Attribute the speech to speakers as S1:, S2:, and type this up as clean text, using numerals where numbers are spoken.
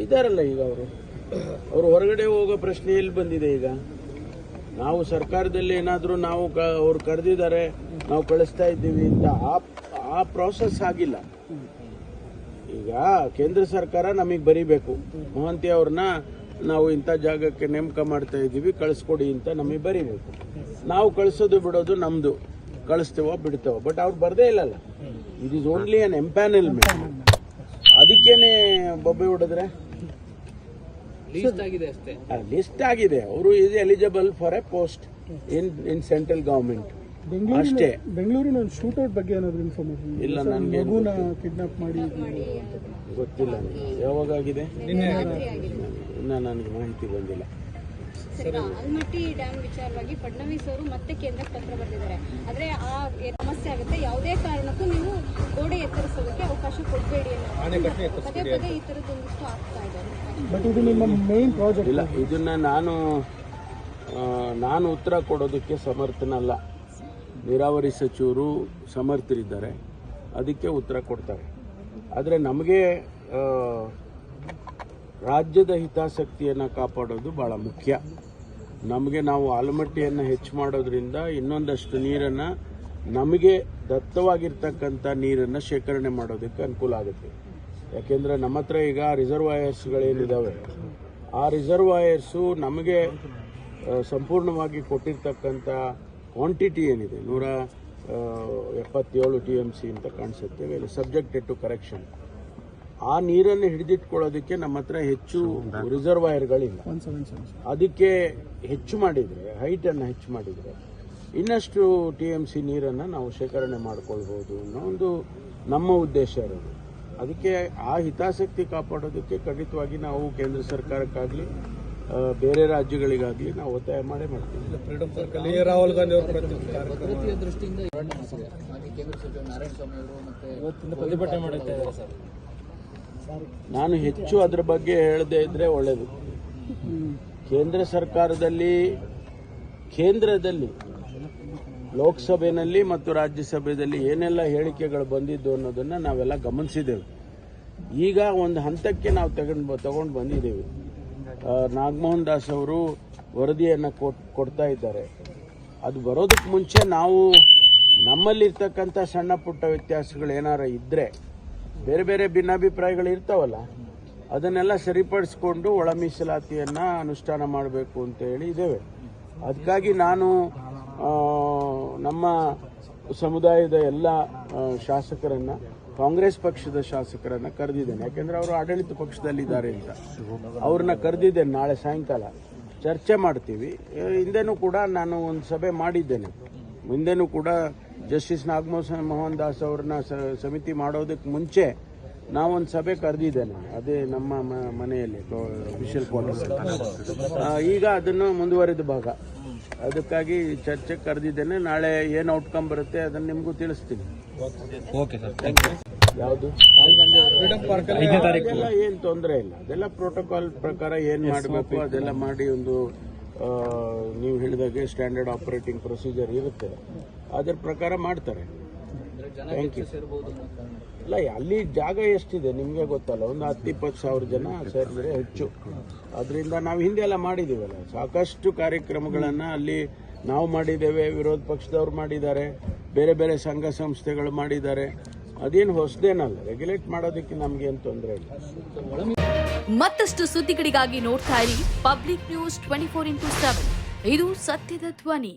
S1: ಇದಾರಲ್ಲ ಈಗ ಅವರು ಹೊರಗಡೆ ಹೋಗೋ ಪ್ರಶ್ನೆ ಎಲ್ಲಿ ಬಂದಿದೆ ಈಗ? ನಾವು ಸರ್ಕಾರದಲ್ಲಿ ಏನಾದರೂ ನಾವು ಅವ್ರು ಕರೆದಿದ್ದಾರೆ ನಾವು ಕಳಿಸ್ತಾ ಇದ್ದೀವಿ ಅಂತ ಆ ಪ್ರಾಸೆಸ್ ಆಗಿಲ್ಲ. ಈಗ ಕೇಂದ್ರ ಸರ್ಕಾರ ನಮಗೆ ಬರೀಬೇಕು, ಮೊಹಂತಿ ಅವ್ರನ್ನ ನಾವು ಇಂಥ ಜಾಗಕ್ಕೆ ನೇಮಕ ಮಾಡ್ತಾ ಇದ್ದೀವಿ ಕಳಿಸ್ಕೊಡಿ ಅಂತ ನಮಗೆ ಬರೀಬೇಕು. ನಾವು ಕಳಿಸೋದು ಬಿಡೋದು ನಮ್ದು, ಕಳಿಸ್ತೇವೋ ಬಿಡ್ತೇವೋ. ಬಟ್ ಅವ್ರು ಬರದೇ ಇಲ್ಲಲ್ಲ. It is only an empanelment. ಅದಕ್ಕೇನೆ ಬೊಬ್ಬೆ ಹೊಡೆದ್ರೆ ಲಿಸ್ಟ್ ಆಗಿದೆ. ಅವರು is eligible for a post in central government ಅಷ್ಟೇ.
S2: ಬೆಂಗಳೂರಿನ ಶೂಟೌಟ್ ಬಗ್ಗೆ ಏನಾದ್ರು ಇನ್ಫಾರ್ಮೇಶನ್
S1: ಇಲ್ಲ, ನನಗೆ
S2: ಕಿಡ್ನಾಪ್ ಮಾಡಿ
S1: ಗೊತ್ತಿಲ್ಲ. ಯಾವಾಗಾಗಿದೆ ಇನ್ನ ನನಗೆ ಮಾಹಿತಿ ಬಂದಿಲ್ಲ.
S3: ಆಲ್ಮಟ್ಟಿ ಡ್ಯಾಮ್ ವಿಚಾರವಾಗಿ ಫಡ್ನವೀಸ್ ಅವರು ಮತ್ತೆ ಕೇಂದ್ರಕ್ಕೆ ಪತ್ರ ಬರೆದಿದ್ದಾರೆ. ಆದ್ರೆ ಆ ಸಮಸ್ಯೆ ಆಗುತ್ತೆ, ಯಾವುದೇ ಕಾರಣಕ್ಕೂ ನೀವು ಗೋಡೆ ಎತ್ತರಿಸೋದಕ್ಕೆ ಅವಕಾಶ ಕೊಡಬೇಡಿ ಅನ್ನೋ ಪದೇ ಪದೇ ಈ ತರದೊಂದಿಷ್ಟು ಆಗ್ತಾ ಇದೆ.
S2: ಬಟ್ ಇದು ನಿಮ್ಮ ಮೇನ್ ಪ್ರಾಜೆಕ್ಟ್
S1: ಇಲ್ಲ, ಇದನ್ನ ನಾನು ಉತ್ತರ ಕೊಡೋದಕ್ಕೆ ಸಮರ್ಥನಲ್ಲ. ನೀರಾವರಿ ಸಚಿವರು ಸಮರ್ಥರಿದ್ದಾರೆ, ಅದಕ್ಕೆ ಉತ್ತರ ಕೊಡ್ತಾರೆ. ಆದರೆ ನಮಗೆ ರಾಜ್ಯದ ಹಿತಾಸಕ್ತಿಯನ್ನು ಕಾಪಾಡೋದು ಭಾಳ ಮುಖ್ಯ. ನಾವು ಆಲಮಟ್ಟಿಯನ್ನು ಹೆಚ್ಚು ಮಾಡೋದ್ರಿಂದ ಇನ್ನೊಂದಷ್ಟು ನೀರನ್ನು, ನಮಗೆ ದತ್ತವಾಗಿರ್ತಕ್ಕಂಥ ನೀರನ್ನು ಶೇಖರಣೆ ಮಾಡೋದಕ್ಕೆ ಅನುಕೂಲ ಆಗುತ್ತೆ. ಯಾಕೆಂದರೆ ನಮ್ಮ ಹತ್ರ ಈಗ ರಿಸರ್ವಾಯರ್ಸ್ಗಳೇನಿದ್ದಾವೆ, ಆ ರಿಸರ್ವಾಯರ್ಸು ನಮಗೆ ಸಂಪೂರ್ಣವಾಗಿ ಕೊಟ್ಟಿರ್ತಕ್ಕಂಥ ಕ್ವಾಂಟಿಟಿ ಏನಿದೆ 177 TMC ಅಂತ ಕಾಣಿಸುತ್ತೆ, ಸಬ್ಜೆಕ್ಟೆಡ್ ಟು ಕರೆಕ್ಷನ್. ಆ ನೀರನ್ನು ಹಿಡಿದಿಟ್ಕೊಳ್ಳೋದಕ್ಕೆ ನಮ್ಮ ಹತ್ರ ಹೆಚ್ಚು ರಿಸರ್ವಾಯರ್ಗಳಿಲ್ಲ. ಅದಕ್ಕೆ ಹೆಚ್ಚು ಮಾಡಿದರೆ, ಹೈಟನ್ನು ಹೆಚ್ಚು ಮಾಡಿದರೆ ಇನ್ನಷ್ಟು TMC ನೀರನ್ನು ನಾವು ಶೇಖರಣೆ ಮಾಡಿಕೊಳ್ಬೋದು ಅನ್ನೋ ಒಂದು ನಮ್ಮ ಉದ್ದೇಶ ಇರೋದು. ಅದಕ್ಕೆ ಆ ಹಿತಾಸಕ್ತಿ ಕಾಪಾಡೋದಕ್ಕೆ ಖಂಡಿತವಾಗಿ ನಾವು ಕೇಂದ್ರ ಸರ್ಕಾರಕ್ಕಾಗಲಿ ಬೇರೆ ರಾಜ್ಯಗಳಿಗಾಗಲಿ ನಾವು ಒತ್ತಾಯ ಮಾಡೇ ಮಾಡ್ತೀವಿ.
S2: ರಾಹುಲ್ ಗಾಂಧಿ
S4: ದೃಷ್ಟಿಯಿಂದ ಕೇಂದ್ರ ಸಚಿವ ನಾರಾಯಣಸ್ವಾಮಿ ಅವರು ಮತ್ತೆ ಪ್ರತಿಭಟನೆ ಮಾಡುತ್ತಾ ಇದ್ದಾರೆ ಸರ್.
S1: ನಾನು ಹೆಚ್ಚು ಅದರ ಬಗ್ಗೆ ಹೇಳದೇ ಇದ್ರೆ ಒಳ್ಳೆಯದು. ಕೇಂದ್ರದಲ್ಲಿ ಲೋಕಸಭೆಯಲ್ಲಿ ಮತ್ತು ರಾಜ್ಯಸಭೆಯಲ್ಲಿ ಏನೆಲ್ಲ ಹೇಳಿಕೆಗಳು ಬಂದಿದ್ದು ಅನ್ನೋದನ್ನು ನಾವೆಲ್ಲ ಗಮನಿಸಿದ್ದೇವೆ. ಈಗ ಒಂದು ಹಂತಕ್ಕೆ ನಾವು ತಗೊಂಡು ಬಂದಿದ್ದೇವೆ. ನಾಗಮೋಹನ್ ದಾಸ್ ಅವರು ವರದಿಯನ್ನು ಕೊಡ್ತಾ ಇದ್ದಾರೆ. ಅದು ಬರೋದಕ್ಕೆ ಮುಂಚೆ ನಾವು ನಮ್ಮಲ್ಲಿರ್ತಕ್ಕಂಥ ಸಣ್ಣ ಪುಟ್ಟ ವ್ಯತ್ಯಾಸಗಳು ಏನಾರ ಇದ್ದರೆ, ಬೇರೆ ಬೇರೆ ಭಿನ್ನಾಭಿಪ್ರಾಯಗಳು ಇರ್ತಾವಲ್ಲ, ಅದನ್ನೆಲ್ಲ ಸರಿಪಡಿಸ್ಕೊಂಡು ಒಳ ಮೀಸಲಾತಿಯನ್ನು ಅನುಷ್ಠಾನ ಮಾಡಬೇಕು ಅಂತ ಹೇಳಿ ಇದ್ದೇವೆ. ಅದಕ್ಕಾಗಿ ನಾನು ನಮ್ಮ ಸಮುದಾಯದ ಎಲ್ಲ ಶಾಸಕರನ್ನು, ಕಾಂಗ್ರೆಸ್ ಪಕ್ಷದ ಶಾಸಕರನ್ನು ಕರೆದಿದ್ದೇನೆ. ಯಾಕೆಂದರೆ ಅವರು ಆಡಳಿತ ಪಕ್ಷದಲ್ಲಿದ್ದಾರೆ ಅಂತ ಅವ್ರನ್ನ ಕರೆದಿದ್ದೇನೆ. ನಾಳೆ ಸಾಯಂಕಾಲ ಚರ್ಚೆ ಮಾಡ್ತೀವಿ. ಹಿಂದೆನೂ ಕೂಡ ನಾನು ಒಂದು ಸಭೆ ಮಾಡಿದ್ದೇನೆ. ಮುಂದೆನೂ ಕೂಡ ಜಸ್ಟಿಸ್ ನಾಗಮೋಹನ್ ದಾಸ್ ಅವ್ರನ್ನ ಸಮಿತಿ ಮಾಡೋದಕ್ಕೆ ಮುಂಚೆ ನಾವೊಂದು ಸಭೆ ಕರೆದಿದ್ದೇನೆ. ಅದೇ ನಮ್ಮ ಮನೆಯಲ್ಲಿ ಅಫಿಷಿಯಲ್ ಕ್ವಾರ್ಟರ್ಸ್. ಈಗ ಅದನ್ನು ಮುಂದುವರಿದ ಭಾಗ, ಅದಕ್ಕಾಗಿ ಚರ್ಚೆ ಕರೆದಿದ್ದೇನೆ. ನಾಳೆ ಏನು ಔಟ್ಕಮ್ ಬರುತ್ತೆ ಅದನ್ನು ನಿಮಗೂ ತಿಳಿಸ್ತೀನಿ. ಯಾವುದು ಅದೆಲ್ಲ ಏನು ತೊಂದರೆ ಇಲ್ಲ. ಅದೆಲ್ಲ ಪ್ರೋಟೋಕಾಲ್ ಪ್ರಕಾರ ಏನು ಮಾಡಬೇಕು ಅದೆಲ್ಲ ಮಾಡಿ, ಒಂದು ನೀವು ಹೇಳಿದಾಗೆ ಸ್ಟ್ಯಾಂಡರ್ಡ್ ಆಪರೇಟಿಂಗ್ ಪ್ರೊಸೀಜರ್ ಇರುತ್ತೆ, ಅದರ ಪ್ರಕಾರ ಮಾಡ್ತಾರೆ. Thank you. ಅಲ್ಲ, ಅಲ್ಲಿ ಜಾಗ ಎಷ್ಟಿದೆ ನಿಮಗೆ ಗೊತ್ತಲ್ಲ, ಒಂದು 10-20 ಸಾವಿರ ಜನ ಸೇರಿದ್ರೆ ಹೆಚ್ಚು. ಅದರಿಂದ ನಾವು ಹಿಂದೆ ಎಲ್ಲ ಮಾಡಿದ್ದೀವಲ್ಲ, ಸಾಕಷ್ಟು ಕಾರ್ಯಕ್ರಮಗಳನ್ನು ಅಲ್ಲಿ ನಾವು ಮಾಡಿದ್ದೇವೆ, ವಿರೋಧ ಪಕ್ಷದವ್ರು ಮಾಡಿದ್ದಾರೆ, ಬೇರೆ ಬೇರೆ ಸಂಘ ಸಂಸ್ಥೆಗಳು ಮಾಡಿದ್ದಾರೆ. ಅದೇನು ಹೊಸದೇನಲ್ಲ, ರೆಗ್ಯುಲೇಟ್ ಮಾಡೋದಕ್ಕೆ ನಮಗೇನು ತೊಂದರೆ ಇಲ್ಲ.
S5: ಮತ್ತಷ್ಟು ಸುದ್ದಿಗಳಿಗಾಗಿ ನೋಡ್ತಾ ಇರಿ ಪಬ್ಲಿಕ್ ನ್ಯೂಸ್ 24x7. ಇದು ಸತ್ಯದ ಧ್ವನಿ.